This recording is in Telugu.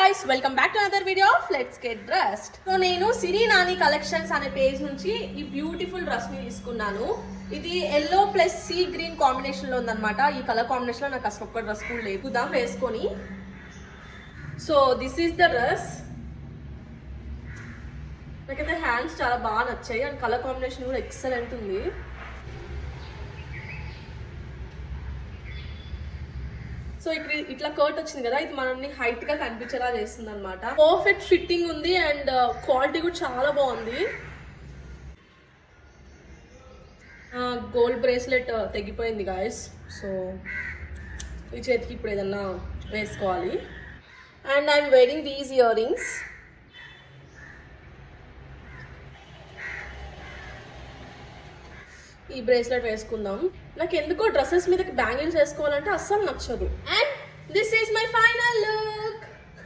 guys, welcome back to another video of Let's Get Dressed. So నేను సిరి నాని కలెక్షన్స్ అనే పేజ్ నుంచి ఈ బ్యూటిఫుల్ డ్రెస్ ని తీసుకున్నాను. ఇది yellow plus sea green combination లో ఉందన్నమాట. ఈ కలర్ కాంబినేషన్ లో నాకు అసలు ఒక్క డ్రెస్ కూడా లేదు. చూద్దాం వేసుకొని. So this is the dress. నాకైతే హ్యాండ్స్ చాలా బాగా నచ్చాయి అండ్ కలర్ కాంబినేషన్ కూడా ఎక్సలెంట్ ఉంది. సో ఇక్కడ ఇట్లా కర్ట్ వచ్చింది కదా, ఇది మనల్ని హైట్ గా కనిపించేలా చేస్తుంది అనమాట. పర్ఫెక్ట్ ఫిట్టింగ్ ఉంది అండ్ క్వాలిటీ కూడా చాలా బాగుంది. గోల్డ్ బ్రేస్లెట్ తెగిపోయింది గాయస్, సో ఈ చేతికి ఇప్పుడు ఏదన్నా వేసుకోవాలి. And I'm wearing these ear rings. ఈ బ్రేస్లెట్ వేసుకుందాం. నాకు ఎందుకో డ్రెస్సెస్ మీద బ్యాంగిల్స్ వేసుకోవాలంటే అస్సలు నచ్చదు. And this is my final look.